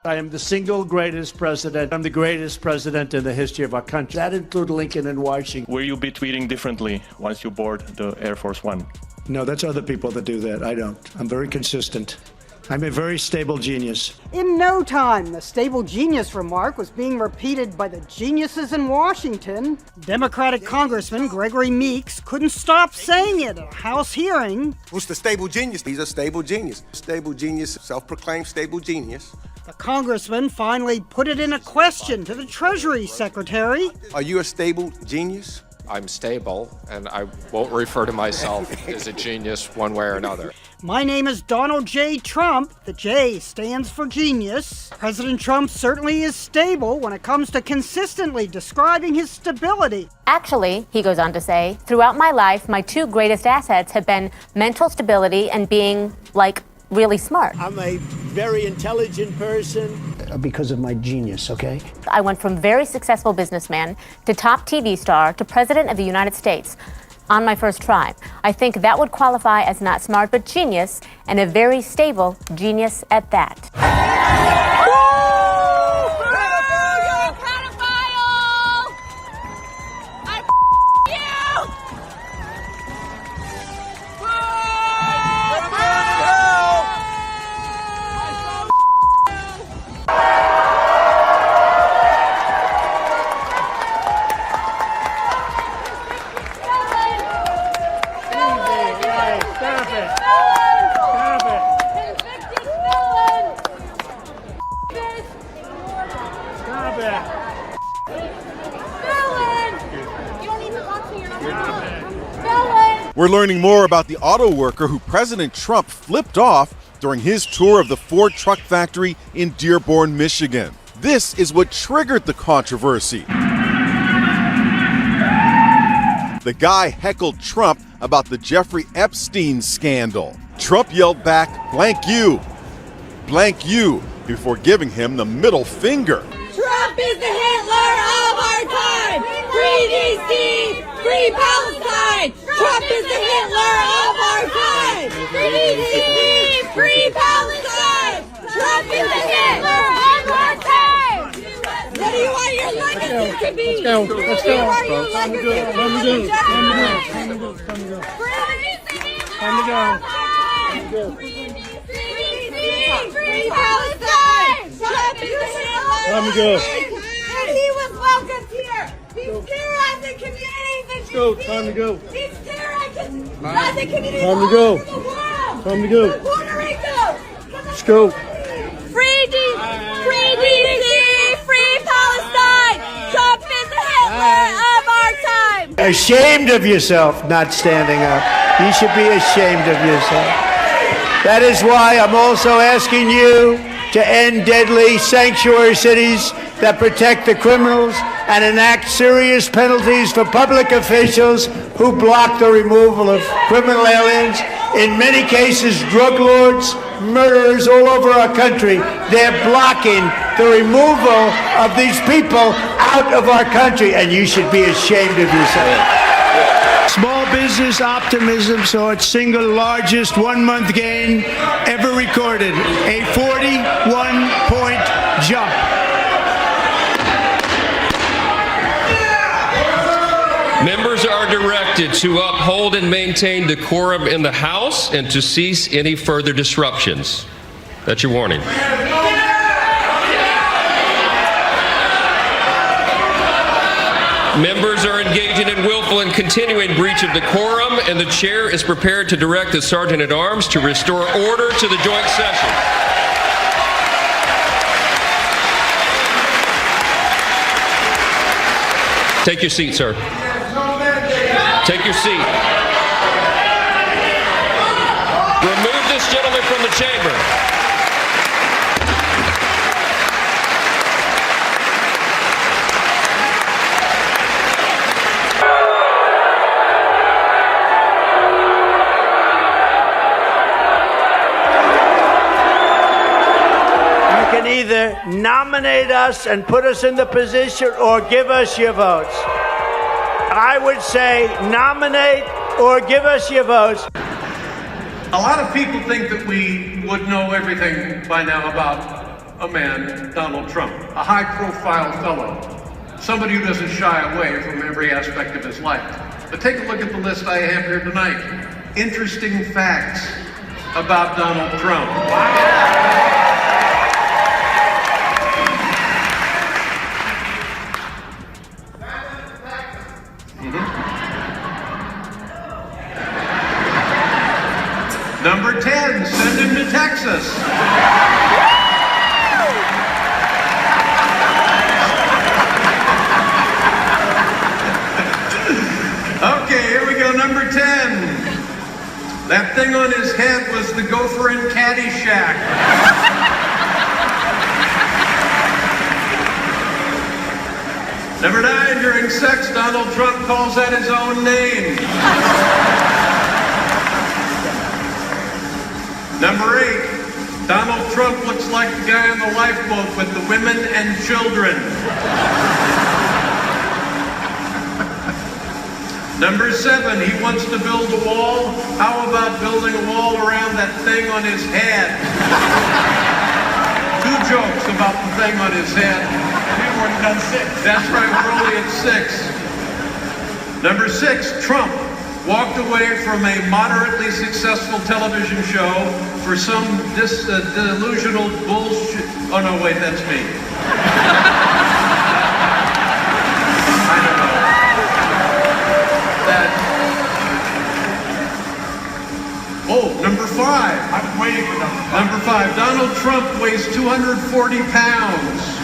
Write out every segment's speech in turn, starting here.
I am the single greatest president. I'm the greatest president in the history of our country. That includes Lincoln and Washington. Will you be tweeting differently once you board the Air Force One? No, that's other people that do that. I don't. I'm very consistent. I'm a very stable genius. In no time, the stable genius remark was being repeated by the geniuses in Washington. Democratic Congressman Gregory Meeks couldn't stop saying it at a House hearing. Who's the stable genius? He's a stable genius. Stable genius, self-proclaimed stable genius. The congressman finally put it in a question to the Treasury Secretary. Are you a stable genius? I'm stable, and I won't refer to myself as a genius one way or another. My name is Donald J. Trump. The J stands for genius. President Trump certainly is stable when it comes to consistently describing his stability. Actually, he goes on to say, throughout my life, my two greatest assets have been mental stability and being, really smart. I'm a very intelligent person. Because of my genius, okay? I went from very successful businessman to top TV star to president of the United States on my first try. I think that would qualify as not smart, but genius, and a very stable genius at that. We're learning more about the auto worker who President Trump flipped off during his tour of the Ford truck factory in Dearborn, Michigan. This is what triggered the controversy. The guy heckled Trump about the Jeffrey Epstein scandal. Trump yelled back, blank you, before giving him the middle finger. Trump is the Hitler of our time! Free DC! Free Palestine! Trump is the Hitler of our time! Free DC! Free Palestine! Trump is the Hitler of our time! What do you want your legacy to be? Let's go. What do you want your legacy to be? Free Palestine! Trump is the Hitler of our time! And he was welcomed here! He's terrorizing communities in DC! Time to go. He's terrorizing communities Time to all go. over the world! Time to go. From Puerto Rico! Let's go. Free DC! Free Palestine! Trump is the Hitler of our time! Ashamed of yourself not standing up. You should be ashamed of yourself. That is why I'm also asking you to end deadly sanctuary cities that protect the criminals and enact serious penalties for public officials who block the removal of criminal aliens. In many cases, drug lords, murderers all over our country, they're blocking the removal of these people out of our country, and you should be ashamed of yourself. Small business optimism saw its single largest one-month gain ever recorded, a 41-point jump. Members are directed to uphold and maintain decorum in the House and to cease any further disruptions. That's your warning. Members are engaging in willful and continuing breach of decorum, and the chair is prepared to direct the Sergeant-at-Arms to restore order to the joint session. Take your seat, sir. Take your seat. Remove this gentleman from the chamber. Either nominate us and put us in the position or give us your votes. I would say nominate or give us your votes. A lot of people think that we would know everything by now about a man, Donald Trump, a high-profile fellow, somebody who doesn't shy away from every aspect of his life. But take a look at the list I have here tonight. Interesting facts about Donald Trump. Number 10, send him to Texas. Okay, here we go, number 10. That thing on his head was the gopher in Caddyshack. Number 9, during sex, Donald Trump calls out his own name. Number 8, Donald Trump looks like the guy on the lifeboat with the women and children. Number 7, he wants to build a wall. How about building a wall around that thing on his head? 2 jokes about the thing on his head. We've already done 6. That's right, we're only at 6. Number 6, Trump walked away from a moderately successful television show for some delusional bullshit. Oh no, wait, that's me. I don't know. Number 5. I'm waiting for number 5. Donald Trump weighs 240 pounds.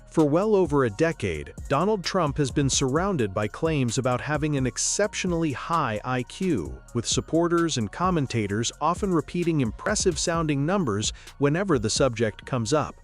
For well over a decade, Donald Trump has been surrounded by claims about having an exceptionally high IQ, with supporters and commentators often repeating impressive-sounding numbers whenever the subject comes up.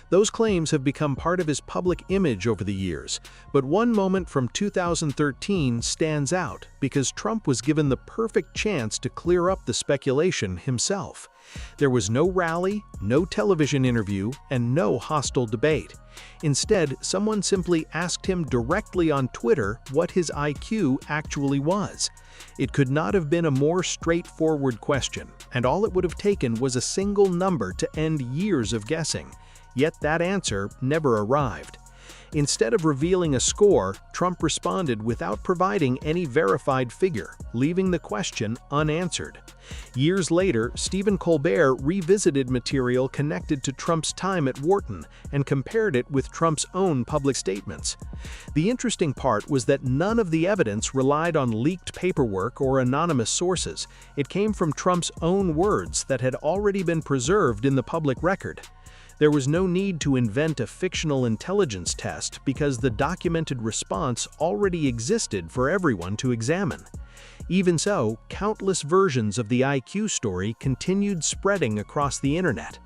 Those claims have become part of his public image over the years, but one moment from 2013 stands out because Trump was given the perfect chance to clear up the speculation himself. There was no rally, no television interview, and no hostile debate. Instead, someone simply asked him directly on Twitter what his IQ actually was. It could not have been a more straightforward question, and all it would have taken was a single number to end years of guessing. Yet that answer never arrived. Instead of revealing a score, Trump responded without providing any verified figure, leaving the question unanswered. Years later, Stephen Colbert revisited material connected to Trump's time at Wharton and compared it with Trump's own public statements. The interesting part was that none of the evidence relied on leaked paperwork or anonymous sources. It came from Trump's own words that had already been preserved in the public record. There was no need to invent a fictional intelligence test because the documented response already existed for everyone to examine. Even so, countless versions of the IQ story continued spreading across the internet.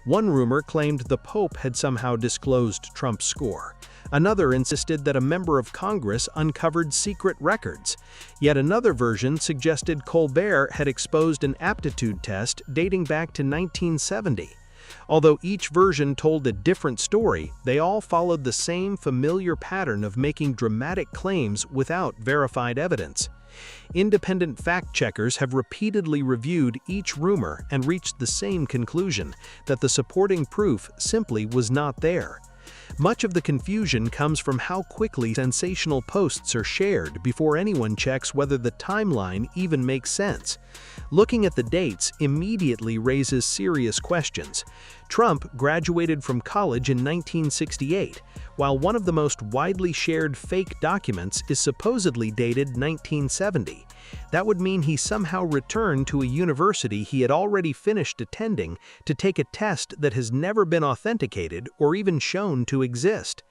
One rumor claimed the Pope had somehow disclosed Trump's score. Another insisted that a member of Congress uncovered secret records. Yet another version suggested Colbert had exposed an aptitude test dating back to 1970. Although each version told a different story, they all followed the same familiar pattern of making dramatic claims without verified evidence. Independent fact-checkers have repeatedly reviewed each rumor and reached the same conclusion, that the supporting proof simply was not there. Much of the confusion comes from how quickly sensational posts are shared before anyone checks whether the timeline even makes sense. Looking at the dates immediately raises serious questions. Trump graduated from college in 1968, while one of the most widely shared fake documents is supposedly dated 1970. That would mean he somehow returned to a university he had already finished attending to take a test that has never been authenticated or even shown to exist.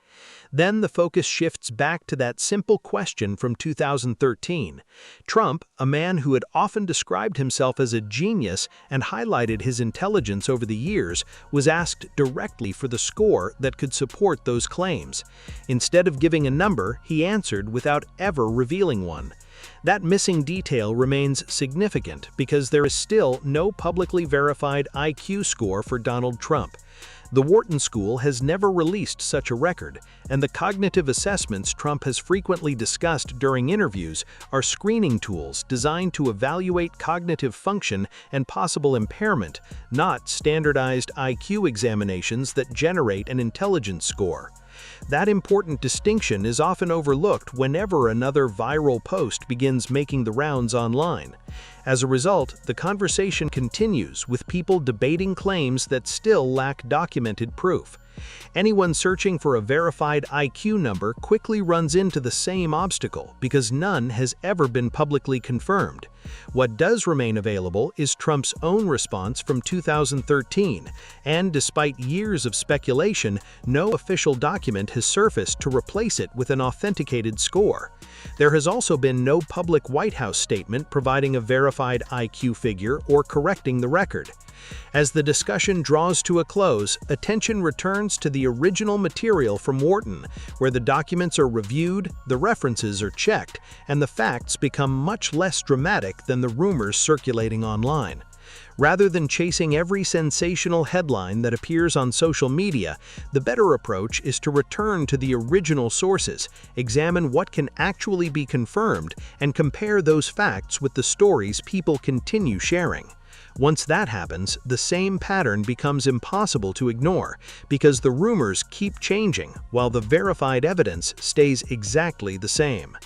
Then the focus shifts back to that simple question from 2013. Trump, a man who had often described himself as a genius and highlighted his intelligence over the years, was asked directly for the score that could support those claims. Instead of giving a number, he answered without ever revealing one. That missing detail remains significant because there is still no publicly verified IQ score for Donald Trump. The Wharton School has never released such a record, and the cognitive assessments Trump has frequently discussed during interviews are screening tools designed to evaluate cognitive function and possible impairment, not standardized IQ examinations that generate an intelligence score. That important distinction is often overlooked whenever another viral post begins making the rounds online. As a result, the conversation continues with people debating claims that still lack documented proof. Anyone searching for a verified IQ number quickly runs into the same obstacle because none has ever been publicly confirmed. What does remain available is Trump's own response from 2013, and despite years of speculation, no official document has surfaced to replace it with an authenticated score. There has also been no public White House statement providing a verified IQ figure or correcting the record. As the discussion draws to a close, attention returns to the original material from Wharton, where the documents are reviewed, the references are checked, and the facts become much less dramatic than the rumors circulating online. Rather than chasing every sensational headline that appears on social media, the better approach is to return to the original sources, examine what can actually be confirmed, and compare those facts with the stories people continue sharing. Once that happens, the same pattern becomes impossible to ignore because the rumors keep changing while the verified evidence stays exactly the same.